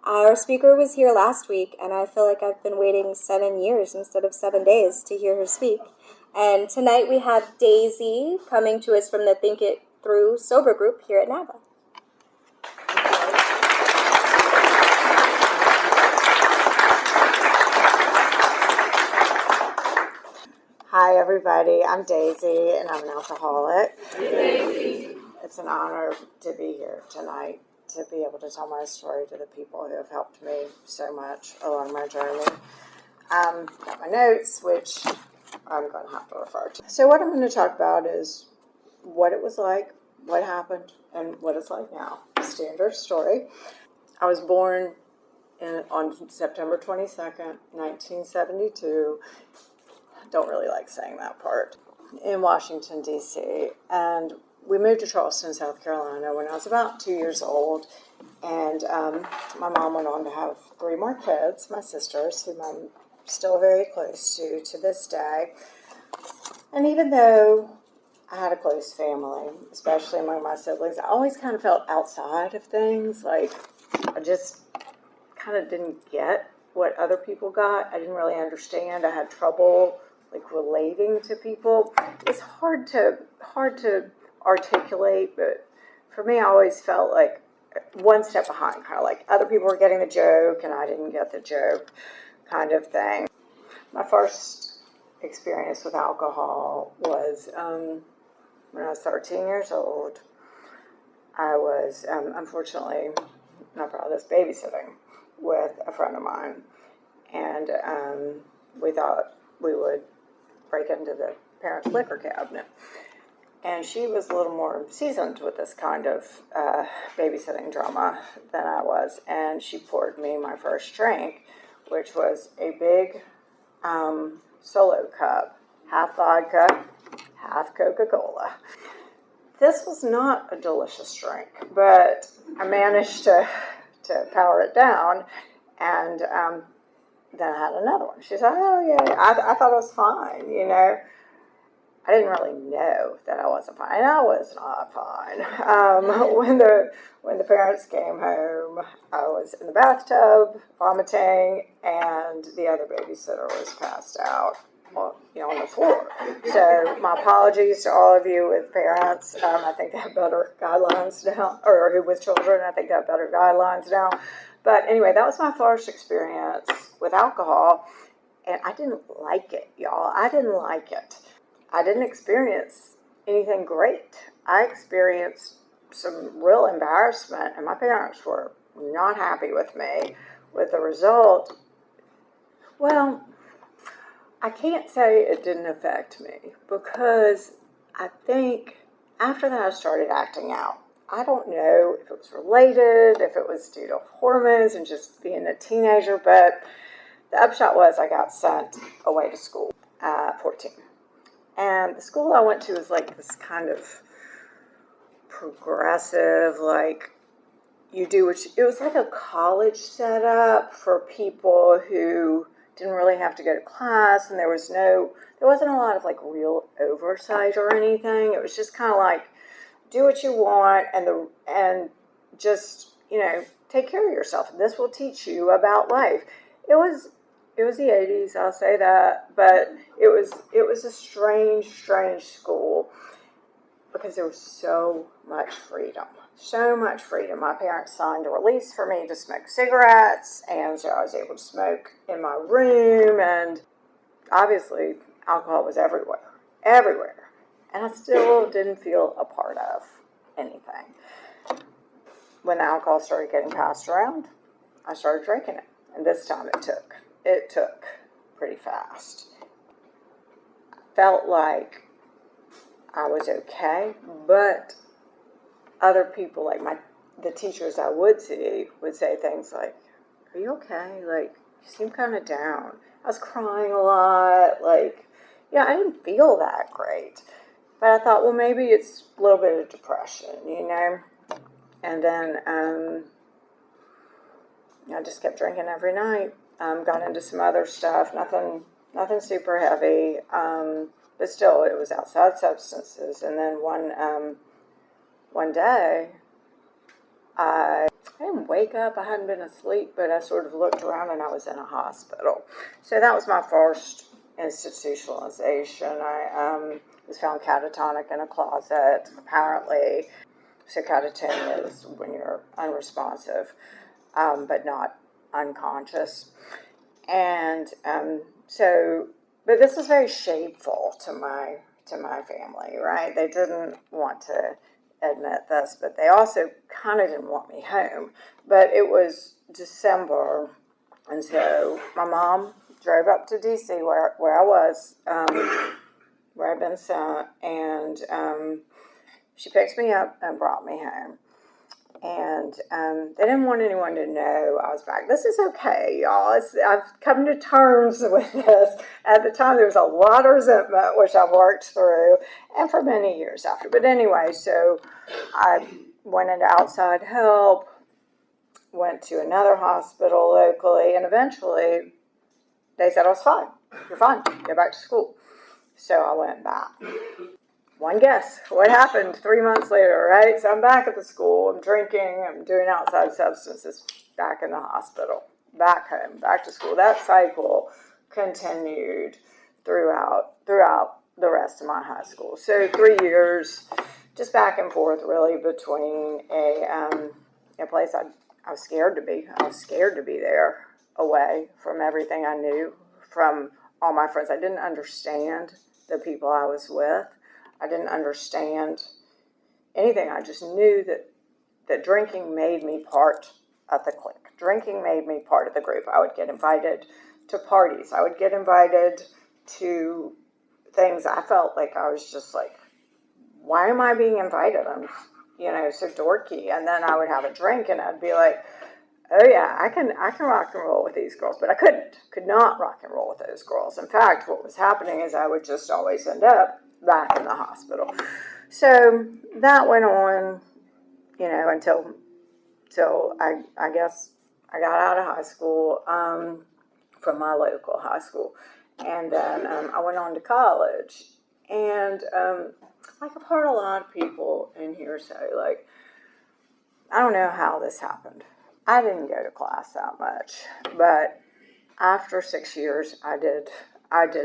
Our speaker was here last week, and I feel like I've been waiting 7 years instead of 7 days to hear her speak. And tonight we have Daisy coming to us from the Think It Through Sober group here at NAVA. Hi everybody, I'm Daisy and I'm an alcoholic. Daisy. It's an honor to be here tonight, to be able to tell my story to the people who have helped me so much along my journey. Got my notes, which I'm going to have to refer to. So what I'm going to talk about is what it was like, what happened, and what it's like now. Standard story. I was born on September 22nd, 1972. Don't really like saying that part, in Washington, D.C. And we moved to Charleston, South Carolina when I was about 2 years old. And my mom went on to have 3 more kids, my sisters, whom I'm still very close to this day. And even though I had a close family, especially among my siblings, I always kind of felt outside of things. Like, I just kind of didn't get what other people got. I didn't really understand. I had trouble relating to people. It's hard to articulate, but for me, I always felt like one step behind, kind of like other people were getting the joke and I didn't get the joke, kind of thing. My first experience with alcohol was when I was 13 years old. I was, unfortunately, not proud of this, babysitting with a friend of mine, and we thought we would break into the parents' liquor cabinet. And she was a little more seasoned with this kind of babysitting drama than I was, and she poured me my first drink, which was a big solo cup, half vodka, half Coca-Cola. This was not a delicious drink, but I managed to power it down, and then I had another one. She said, oh, yeah, I thought it was fine, you know. I didn't really know that I wasn't fine, and I was not fine. When the parents came home, I was in the bathtub, vomiting, and the other babysitter was passed out on the floor. So my apologies to all of you with parents. I think they have better guidelines now, or who with children, I think they have better guidelines now. But anyway, that was my first experience with alcohol, and I didn't like it, y'all. I didn't like it. I didn't experience anything great. I experienced some real embarrassment, and my parents were not happy with me with the result. Well, I can't say it didn't affect me, because I think after that I started acting out. I don't know if it was related, if it was due to hormones and just being a teenager, but the upshot was I got sent away to school at 14. And the school I went to was like this kind of progressive, like it was like a college setup for people who didn't really have to go to class, and there wasn't a lot of like real oversight or anything. It was just kind of like, do what you want and just, take care of yourself. This will teach you about life. It was the 80s, I'll say that, but it was a strange school, because there was so much freedom. So much freedom. My parents signed a release for me to smoke cigarettes, and so I was able to smoke in my room, and obviously alcohol was everywhere. And I still didn't feel a part of anything. When the alcohol started getting passed around, I started drinking it. And this time it took pretty fast. I felt like I was okay, but other people, like the teachers I would see, would say things like, are you okay? Like, you seem kind of down. I was crying a lot. I didn't feel that great. But I thought, well, maybe it's a little bit of depression, And then I just kept drinking every night. Got into some other stuff, nothing super heavy, but still, it was outside substances. And then one day, I didn't wake up, I hadn't been asleep, but I sort of looked around and I was in a hospital. So that was my first institutionalization. I was found catatonic in a closet, apparently. So catatonia is when you're unresponsive, but not unconscious. And but this was very shameful to my family, right? They didn't want to admit this, but they also kind of didn't want me home. But it was December, and so my mom drove up to D.C. where I was, where I'd been sent, and she picked me up and brought me home. And they didn't want anyone to know I was back. This is okay, y'all. I've come to terms with this. At the time, there was a lot of resentment, which I've worked through, and for many years after. But anyway, so I went into outside help, went to another hospital locally, and eventually they said I was fine. You're fine. Go back to school. So I went back. One guess what happened 3 months later, right? So I'm back at the school, I'm drinking, I'm doing outside substances, back in the hospital, back home, back to school. That cycle continued throughout the rest of my high school. So 3 years, just back and forth, really, between a place I was scared to be. I was scared to be there, away from everything I knew, from all my friends. I didn't understand the people I was with. I didn't understand anything. I just knew that drinking made me part of the clique. Drinking made me part of the group. I would get invited to parties. I would get invited to things. I felt like I was just like, why am I being invited? I'm, so dorky. And then I would have a drink and I'd be like, oh yeah, I can rock and roll with these girls, but I could not rock and roll with those girls. In fact, what was happening is I would just always end up back in the hospital. So that went on, until I guess I got out of high school, from my local high school, and then I went on to college, and like I've heard a lot of people in here say, like, I don't know how this happened. I didn't go to class that much, but after 6 years, I did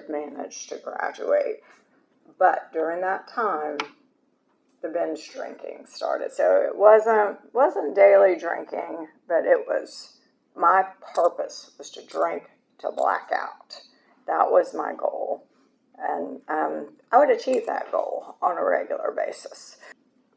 manage to graduate. But during that time, the binge drinking started. So it wasn't daily drinking, but it was, my purpose was to drink to black out. That was my goal. And I would achieve that goal on a regular basis.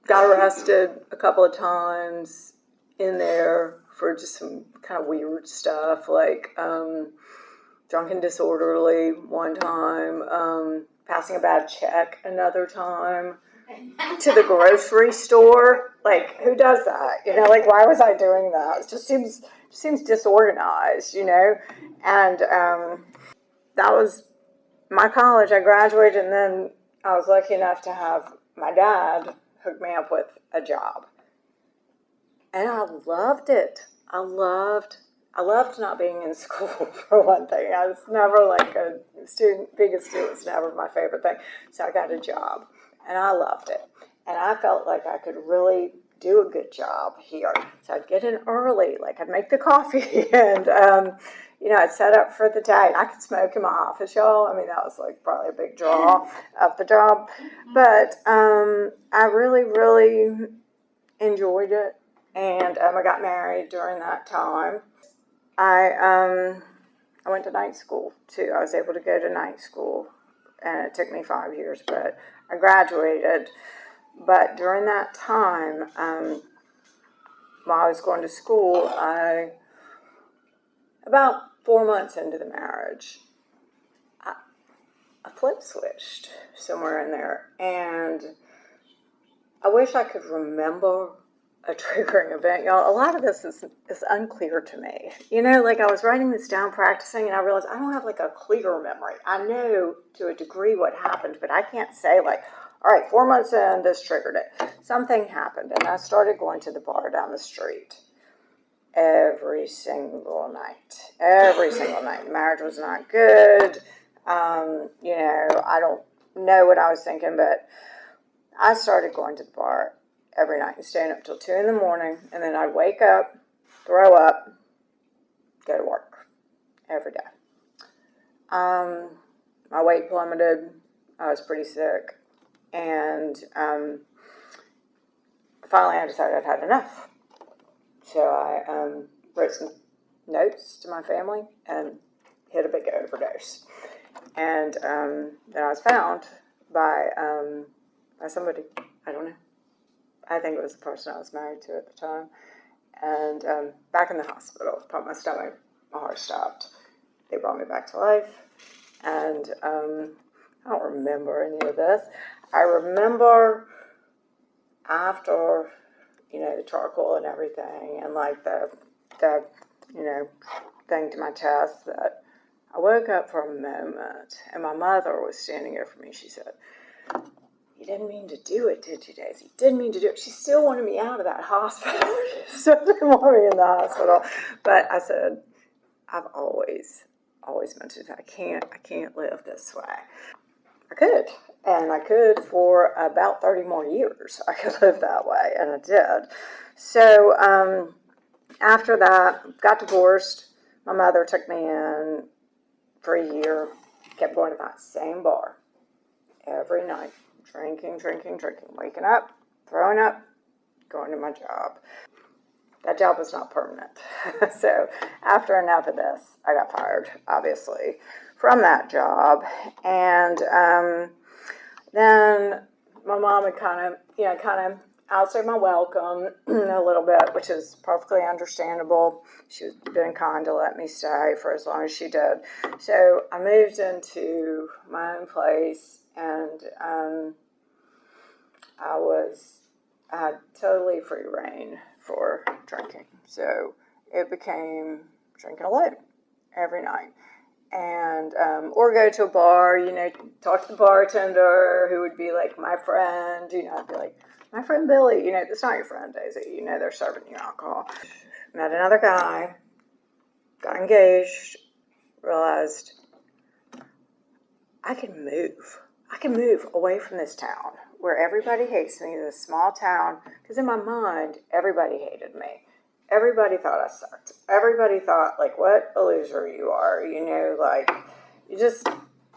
Got arrested a couple of times in there for just some kind of weird stuff, like drunk and disorderly one time, passing a bad check another time, to the grocery store. Like, who does that? Like, why was I doing that? It just seems disorganized, And that was my college. I graduated, and then I was lucky enough to have my dad hook me up with a job. And I loved it. I loved not being in school, for one thing. I was never like a student. Being a student was never my favorite thing. So I got a job, and I loved it. And I felt like I could really do a good job here. So I'd get in early, like I'd make the coffee, and I'd set up for the day. I could smoke in my office, y'all. I mean, that was like probably a big draw of the job. But I really, really enjoyed it. And I got married during that time. I went to night school too. I was able to go to night school, and it took me 5 years, but I graduated. But during that time, while I was going to school, about 4 months into the marriage, I flip switched somewhere in there, and I wish I could remember a triggering event. Y'all, a lot of this is unclear to me. Like I was writing this down, practicing, and I realized I don't have like a clear memory. I know to a degree what happened, but I can't say like, all right, 4 months in, this triggered it. Something happened, and I started going to the bar down the street every single night. Every single night. The marriage was not good. I don't know what I was thinking, but I started going to the bar every night and staying up till 2 in the morning. And then I'd wake up, throw up, go to work every day. My weight plummeted. I was pretty sick. And finally I decided I'd had enough. So I wrote some notes to my family and hit a big overdose. And then I was found by somebody, I don't know. I think it was the person I was married to at the time. And back in the hospital, pumped my stomach, my heart stopped. They brought me back to life. And I don't remember any of this. I remember after, the charcoal and everything, and like the thing to my chest, that I woke up for a moment, and my mother was standing over me. She said, "You didn't mean to do it, did you, Daisy? You didn't mean to do it." She still wanted me out of that hospital. She still didn't want me in the hospital. But I said, I've always mentioned I can't live this way. I could. And I could for about 30 more years. I could live that way, and I did. So after that, got divorced. My mother took me in for a year. Kept going to that same bar every night. Drinking. Waking up, throwing up, going to my job. That job was not permanent. So after enough of this, I got fired, obviously, from that job. And then my mom had kind of outstayed my welcome a little bit, which is perfectly understandable. She's been kind to let me stay for as long as she did. So I moved into my own place, and I had totally free reign for drinking. So it became drinking alone every night. And, or go to a bar, talk to the bartender, who would be like my friend, I'd be like, my friend Billy, that's not your friend, Daisy, they're serving you alcohol. Met another guy, got engaged, realized I can move away from this town where everybody hates me, this small town, because in my mind, everybody hated me. Everybody thought I sucked. Everybody thought, like, what a loser you are. You just, I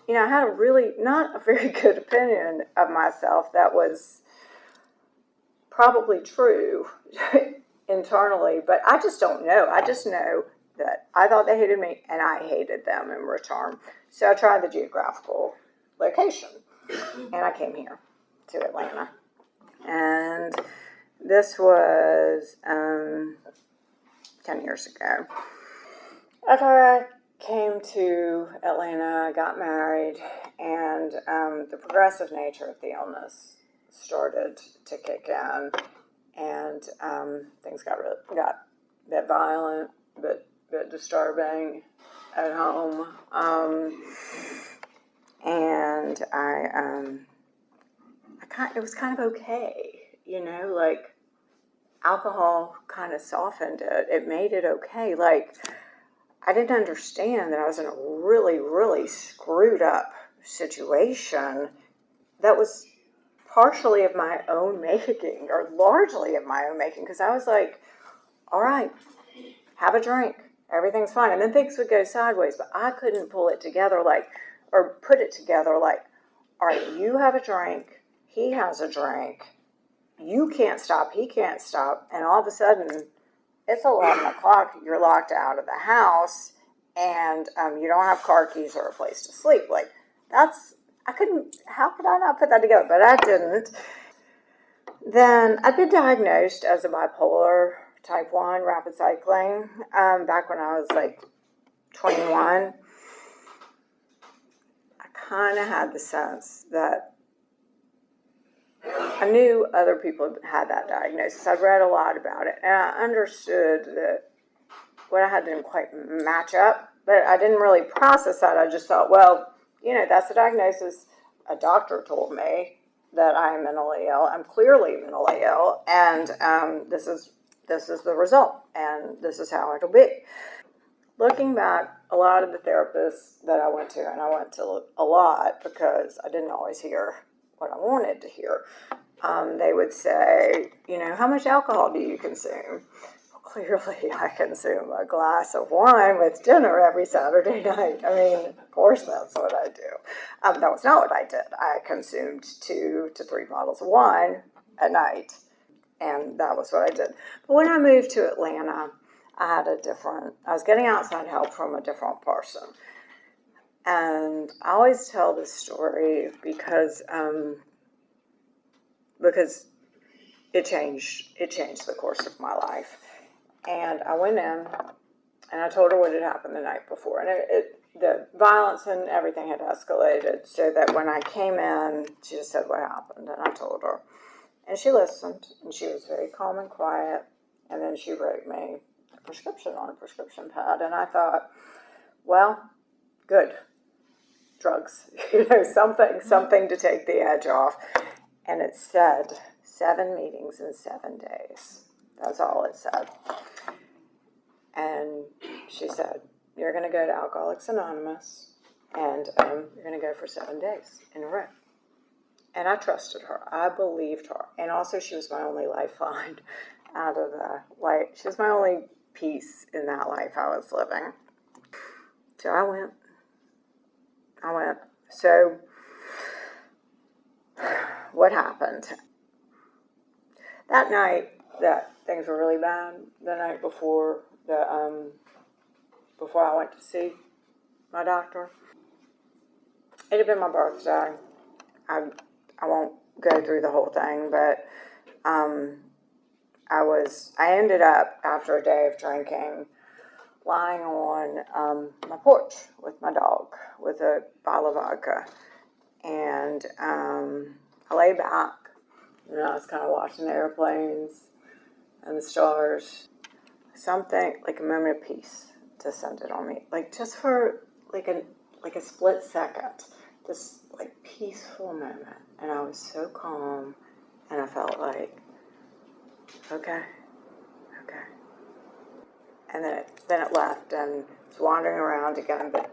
had a really, not a very good opinion of myself that was probably true internally, but I just don't know. I just know that I thought they hated me, and I hated them in return. So I tried the geographical location, and I came here to Atlanta. And this was 10 years ago. After I came to Atlanta, I got married, and the progressive nature of the illness started to kick in, and things got a bit violent, a bit disturbing at home, and it was kind of okay, alcohol kind of softened it. It made it okay. I didn't understand that I was in a really, really screwed up situation that was partially of my own making, or largely of my own making, because I was like, all right, have a drink. Everything's fine. And then things would go sideways, but I couldn't pull it together or put it together all right, you have a drink, he has a drink, you can't stop, he can't stop, and all of a sudden, it's 11 o'clock, you're locked out of the house, and you don't have car keys or a place to sleep. How could I not put that together? But I didn't. Then I'd been diagnosed as a bipolar type 1 rapid cycling back when I was 21. I kind of had the sense that I knew other people had that diagnosis. I'd read a lot about it, and I understood that what I had didn't quite match up, but I didn't really process that. I just thought, well, that's the diagnosis. A doctor told me that I am mentally ill. I'm clearly mentally ill, and this is the result, and this is how it'll be. Looking back, a lot of the therapists that I went to, and I went to a lot because I didn't always hear what I wanted to hear, they would say, how much alcohol do you consume? Well, clearly, I consume a glass of wine with dinner every Saturday night. I mean, of course, that's what I do. That was not what I did. I consumed 2 to 3 bottles of wine at night, and that was what I did. But when I moved to Atlanta, I was getting outside help from a different person. And I always tell this story because it changed the course of my life. And I went in and I told her what had happened the night before. And the violence and everything had escalated, so that when I came in, she just said what happened, and I told her. And she listened, and she was very calm and quiet. And then she wrote me a prescription on a prescription pad. And I thought, well, good. Drugs, something to take the edge off. And it said 7 meetings in 7 days. That's all it said. And she said, you're going to go to Alcoholics Anonymous, and you're going to go for 7 days in a row. And I trusted her. I believed her. And also, she was my only lifeline out of the life. She was my only peace in that life I was living. So I went. So what happened? That night, that things were really bad. The night before before I went to see my doctor, it had been my birthday. I won't go through the whole thing, but I ended up, after a day of drinking, lying on my porch with my dog with a bottle of vodka. And I lay back, and I was kind of watching the airplanes and the stars. Something like a moment of peace descended on me, like just for like a split second, this like peaceful moment, and I was so calm, and I felt like, okay, and then it left and was wandering around again. But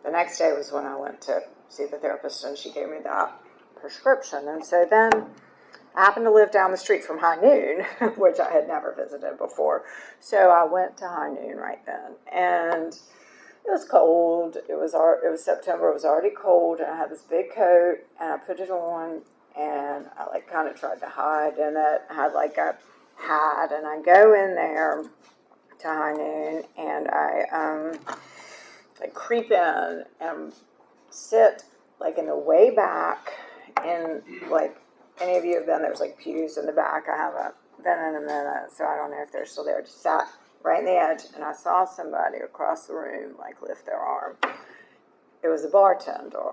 the next day was when I went to see the therapist, and she gave me that prescription. And so then I happened to live down the street from High Noon, which I had never visited before. So I went to High Noon right then, and it was cold. It was September. It was already cold, and I had this big coat, and I put it on, and I like kind of tried to hide in it. I had like a hat, and I go in there to High Noon, and I creep in and sit like in the way back, and like any of you have been, there's like pews in the back. I haven't been in a minute, so I don't know if they're still there. Just sat right in the edge, and I saw somebody across the room like lift their arm. It was a bartender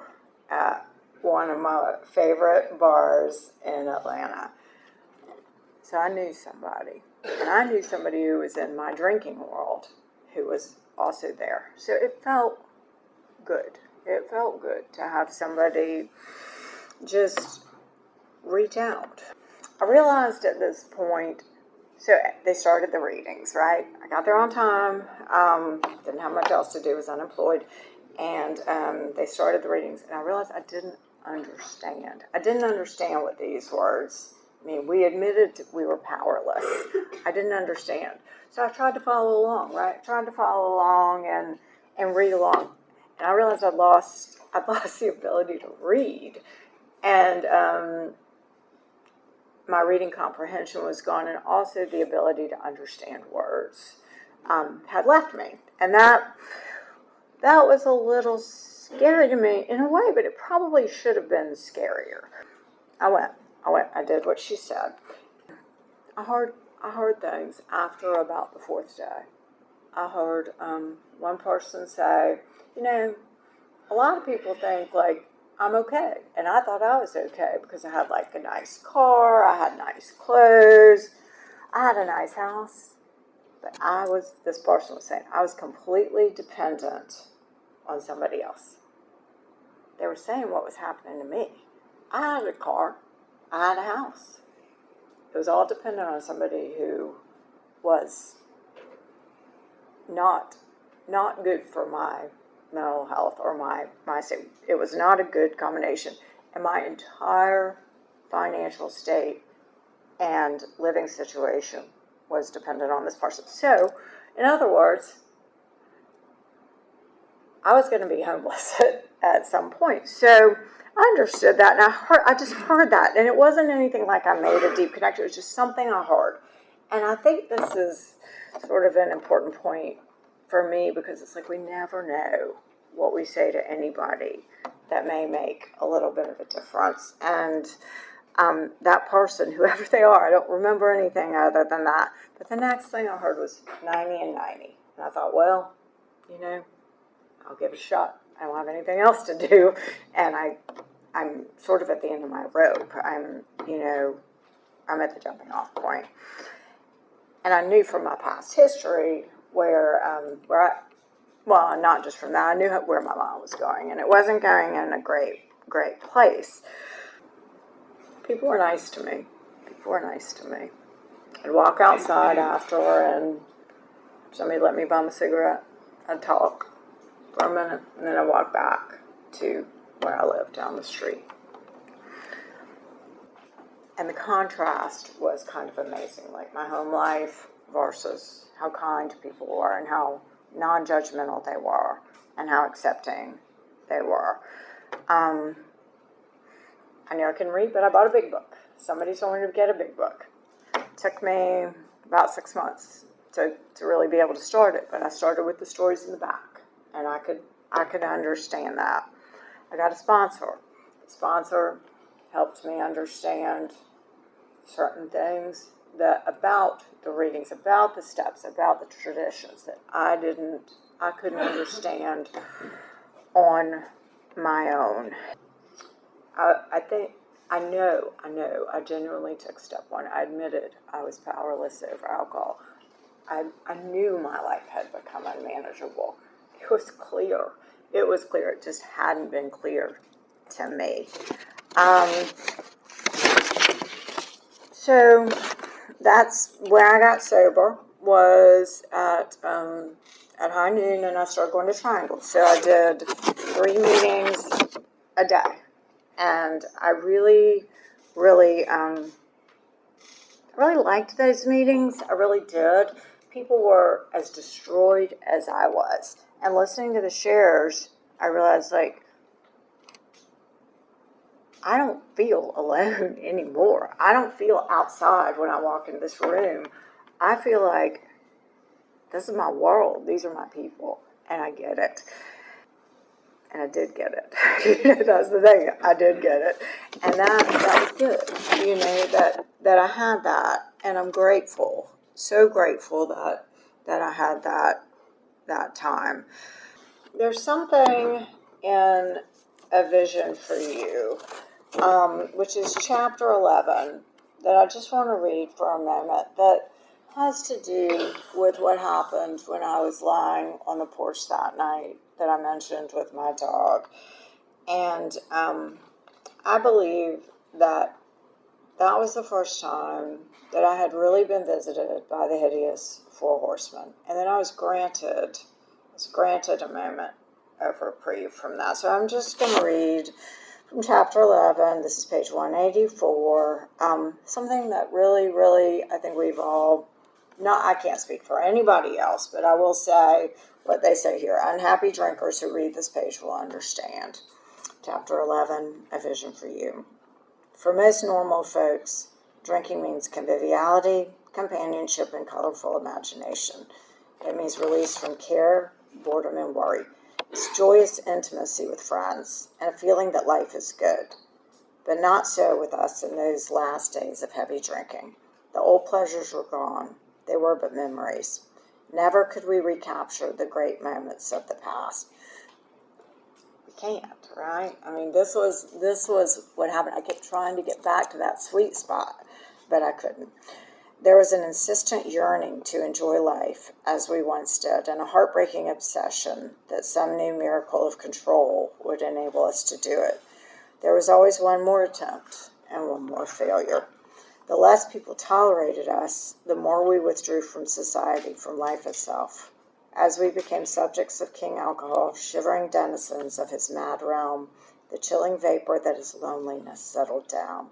at one of my favorite bars in Atlanta. So I knew somebody, and I knew somebody who was in my drinking world who was also there. So it felt good. It felt good to have somebody just reach out. I realized at this point, so they started the readings, right? I got there on time, didn't have much else to do, was unemployed, and they started the readings, and I realized I didn't understand. I didn't understand what these words mean. We admitted we were powerless. I didn't understand. So I tried to follow along, right? And read along. And I realized I'd lost the ability to read. And my reading comprehension was gone, and also the ability to understand words had left me. And that was a little scary to me in a way, but it probably should have been scarier. I went, I did what she said. I heard things after about the 4th day. I heard one person say, a lot of people think like I'm okay. And I thought I was okay because I had like a nice car, I had nice clothes, I had a nice house. But this person was saying, I was completely dependent on somebody else. They were saying what was happening to me. I had a car, I had a house. It was all dependent on somebody who was not good for my mental health or my state. It was not a good combination. And my entire financial state and living situation was dependent on this person. So, in other words, I was going to be homeless at some point. So I understood that, and I just heard that, and it wasn't anything like I made a deep connection. It was just something I heard. And I think this is sort of an important point for me, because it's like we never know what we say to anybody that may make a little bit of a difference. And that person, whoever they are, I don't remember anything other than that. But the next thing I heard was 90 and 90. And I thought, well, I'll give it a shot. I don't have anything else to do. And I'm sort of at the end of my rope. I'm at the jumping off point. And I knew from my past history not just from that, I knew where my mom was going. And it wasn't going in a great place. People were nice to me. I'd walk outside after, and somebody let me bum a cigarette. I'd talk for a minute, and then I'd walk back to where I lived down the street. And the contrast was kind of amazing, like my home life versus how kind people were and how non-judgmental they were and how accepting they were. I know I can read, but I bought a big book. Somebody told me to get a big book. It took me about 6 months to really be able to start it, but I started with the stories in the back, and I could understand that. I got a sponsor. The sponsor helped me understand certain things about the readings, about the steps, about the traditions that I couldn't understand on my own. I genuinely took step one. I admitted I was powerless over alcohol. I knew my life had become unmanageable. It was clear. It just hadn't been clear to me. So that's where I got sober, was at high noon, and I started going to Triangle. So I did 3 meetings a day. And I really liked those meetings. I really did. People were as destroyed as I was. And listening to the shares, I realized, I don't feel alone anymore. I don't feel outside when I walk into this room. I feel like this is my world. These are my people. And I get it. And I did get it. That's the thing. I did get it. And that was good. That I had that. And I'm grateful. So grateful that I had that time. There's something in A Vision for You, which is chapter 11, that I just want to read for a moment, that has to do with what happened when I was lying on the porch that night that I mentioned with my dog. And I believe that was the first time that I had really been visited by the hideous 4 horsemen. And then I was granted a moment of reprieve from that. So I'm just going to read from chapter 11. This is page 184. Something that really, I think we've all, I can't speak for anybody else, but I will say what they say here. Unhappy drinkers who read this page will understand. Chapter 11, A Vision for You. For most normal folks, drinking means conviviality, companionship, and colorful imagination. It means release from care, boredom, and worry. It's joyous intimacy with friends and a feeling that life is good. But not so with us in those last days of heavy drinking. The old pleasures were gone. They were but memories. Never could we recapture the great moments of the past. We can't, right? I mean, this was what happened. I kept trying to get back to that sweet spot, but I couldn't. There was an insistent yearning to enjoy life as we once did, and a heartbreaking obsession that some new miracle of control would enable us to do it. There was always one more attempt and one more failure. The less people tolerated us, the more we withdrew from society, from life itself. As we became subjects of King Alcohol, shivering denizens of his mad realm, the chilling vapor that is loneliness settled down,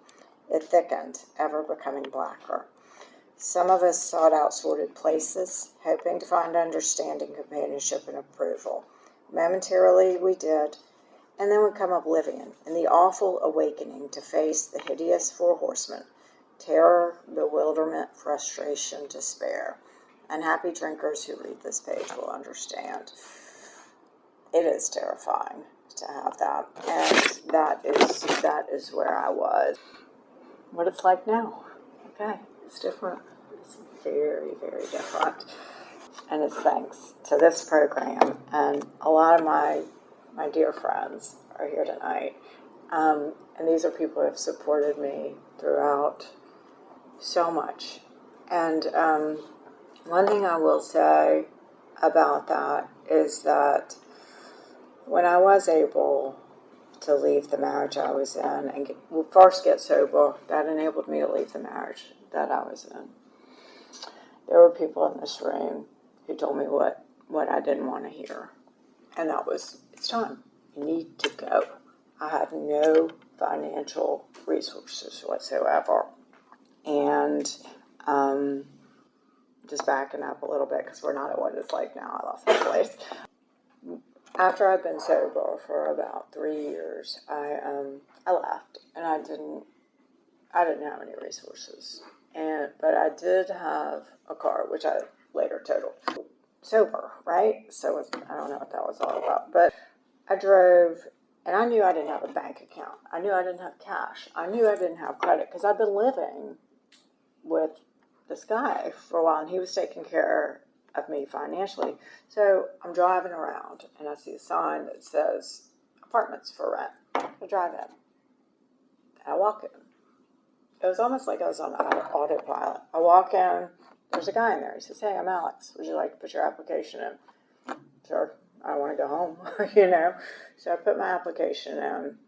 It thickened, ever becoming blacker. Some of us sought out sordid places, hoping to find understanding, companionship, and approval. Momentarily we did, and then would come oblivion and the awful awakening to face the hideous four horsemen: terror, bewilderment, frustration, despair. Unhappy drinkers who read this page will understand. It is terrifying to have that, and that is where I was. What it's like now. Okay, it's different. It's very, very different. And it's thanks to this program. And a lot of my dear friends are here tonight. And these are people who have supported me throughout so much. And one thing I will say about that is that when I was able to leave the marriage I was in and first get sober, that enabled me to leave the marriage that I was in. There were people in this room who told me what I didn't want to hear. And that was, it's time. You need to go. I have no financial resources whatsoever. And just backing up a little bit because we're not at what it's like now. I lost my place. After I'd been sober for about 3 years, I left, and I didn't have any resources, but I did have a car, which I later totaled. Sober, right? So I don't know what that was all about, but I drove, and I knew I didn't have a bank account. I knew I didn't have cash. I knew I didn't have credit because I'd been living with this guy for a while, and he was taking care of me financially. So I'm driving around, and I see a sign that says apartments for rent. I drive in, and I walk in. It was almost like I was on autopilot. I walk in, there's a guy in there. He says, "Hey, I'm Alex. Would you like to put your application in?" Sure, I want to go home, you know. So I put my application in.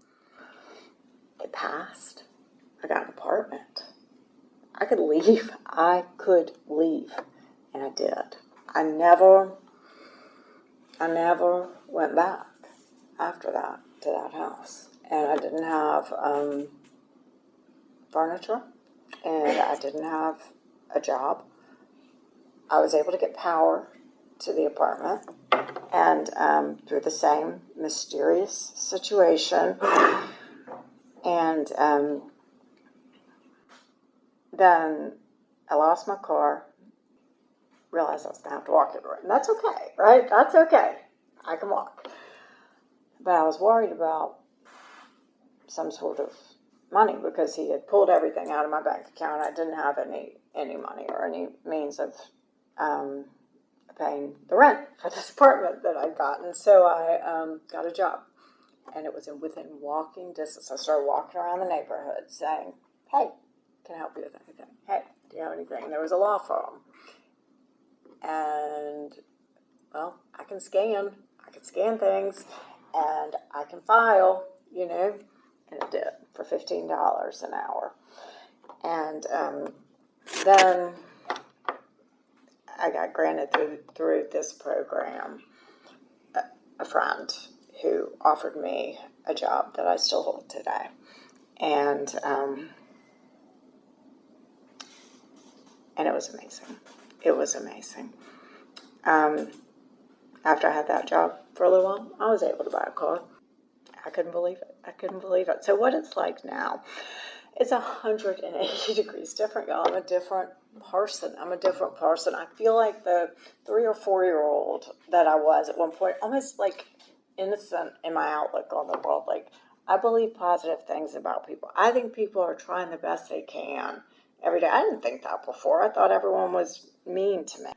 It passed. I got an apartment. I could leave. And I did. I never went back after that to that house. And I didn't have furniture, and I didn't have a job. I was able to get power to the apartment, and through the same mysterious situation. And then I lost my car, realized I was going to have to walk everywhere. And that's okay, right? That's okay. I can walk. But I was worried about some sort of money because he had pulled everything out of my bank account. I didn't have any money or any means of paying the rent for this apartment that I'd gotten. So I got a job. And it was within walking distance. I started walking around the neighborhood saying, "Hey, can I help you with anything? Hey, do you have anything?" And there was a law firm. And, well, I can scan things, and I can file, you know, and it did for $15 an hour. And then I got granted through this program a friend who offered me a job that I still hold today. And it was amazing. It was amazing. After I had that job for a little while, I was able to buy a car. I couldn't believe it. So what it's like now, it's 180 degrees different, y'all. I'm a different person. I feel like the 3 or 4-year-old that I was at one point, almost like innocent in my outlook on the world. Like, I believe positive things about people. I think people are trying the best they can every day. I didn't think that before. I thought everyone was mean to me.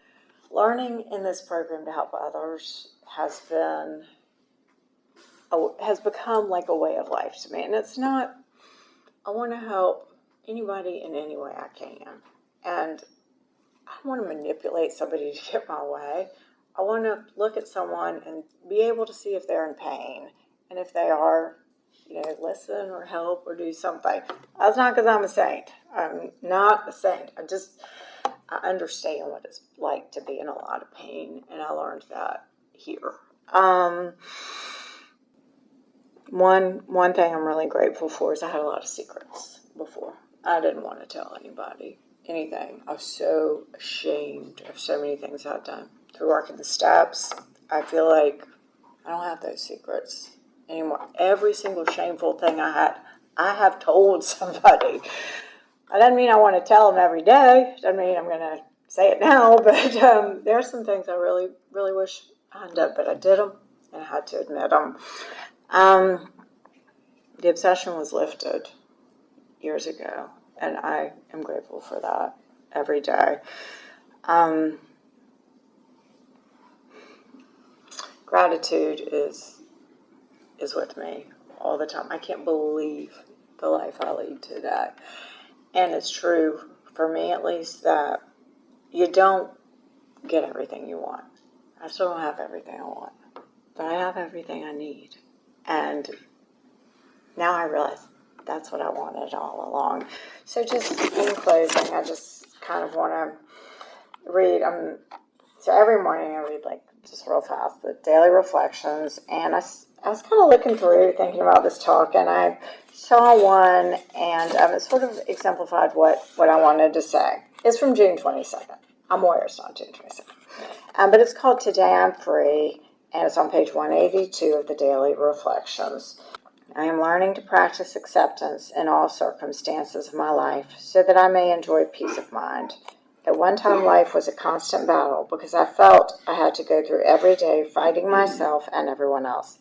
Learning in this program to help others has become like a way of life to me. And it's not, I want to help anybody in any way I can. And I don't want to manipulate somebody to get my way. I want to look at someone and be able to see if they're in pain. And if they are, you know, listen or help or do something. That's not because I'm a saint. I'm not a saint. I understand what it's like to be in a lot of pain, and I learned that here. One thing I'm really grateful for is I had a lot of secrets before. I didn't want to tell anybody anything. I was so ashamed of so many things I'd done. Through working the steps, I feel like I don't have those secrets anymore. Every single shameful thing I have told somebody. That doesn't mean I want to tell them every day. Doesn't mean I'm going to say it now, but there are some things I really, really wish I hadn't done, but I did them, and I had to admit them. The obsession was lifted years ago, and I am grateful for that every day. Gratitude is with me all the time. I can't believe the life I lead today. And it's true, for me at least, that you don't get everything you want. I still don't have everything I want, but I have everything I need. And now I realize that's what I wanted all along. So just in closing, I just kind of want to read, so every morning I read, like, just real fast, the daily reflections, and I was kind of looking through, thinking about this talk, and I saw one, and it sort of exemplified what I wanted to say. It's from June 22nd. I'm aware it's not June 22nd. But it's called Today I'm Free, and it's on page 182 of the Daily Reflections. I am learning to practice acceptance in all circumstances of my life so that I may enjoy peace of mind. At one time, life was a constant battle because I felt I had to go through every day fighting myself and everyone else.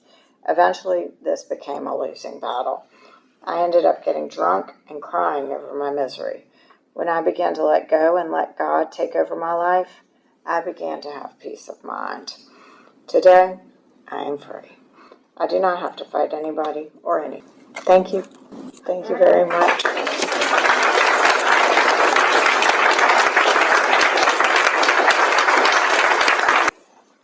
Eventually, this became a losing battle. I ended up getting drunk and crying over my misery. When I began to let go and let God take over my life, I began to have peace of mind. Today, I am free. I do not have to fight anybody or anything. Thank you. Thank you very much.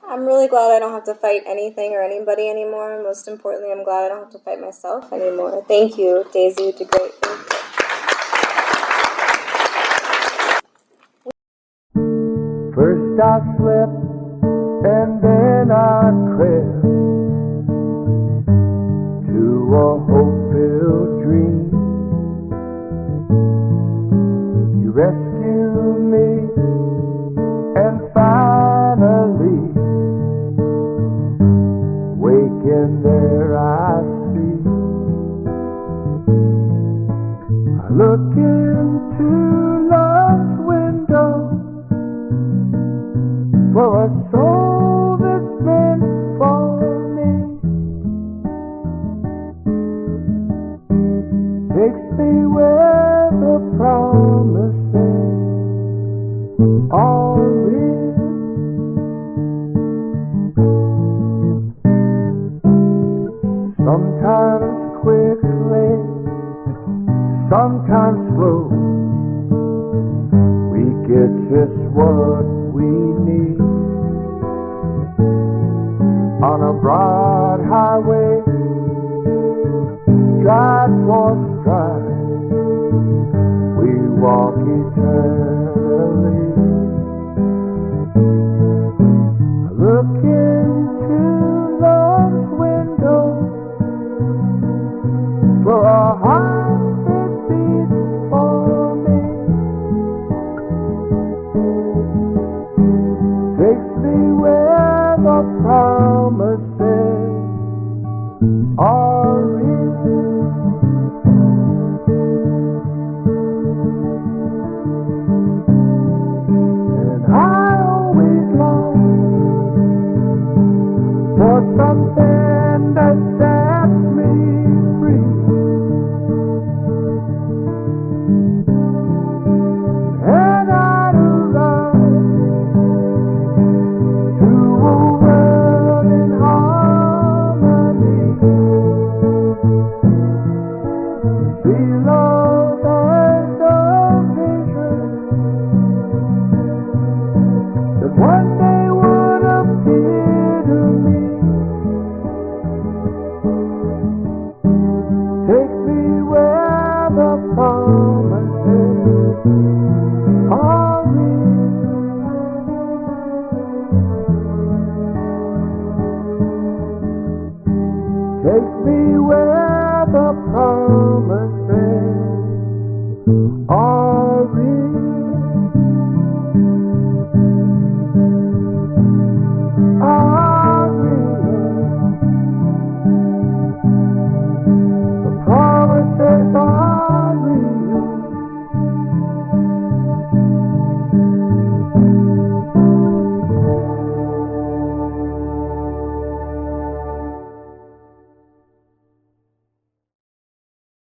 I'm really glad I don't have to fight anything or anybody anymore. Most importantly, I'm glad I don't have to fight myself anymore. Thank you, Daisy. You did great. Thank you. First I slept and then I crept to a hope-filled dream. You rescued me and finally waking there I see. I look into love's window for a soul that's meant for me. Takes me where the promises are real. Sometimes quickly, sometimes slow, we get just what we need. On a broad highway, stride for stride, we walk eternally. I look into love's window for a heart that beats for me. Takes me where the promises are real. And I always long for something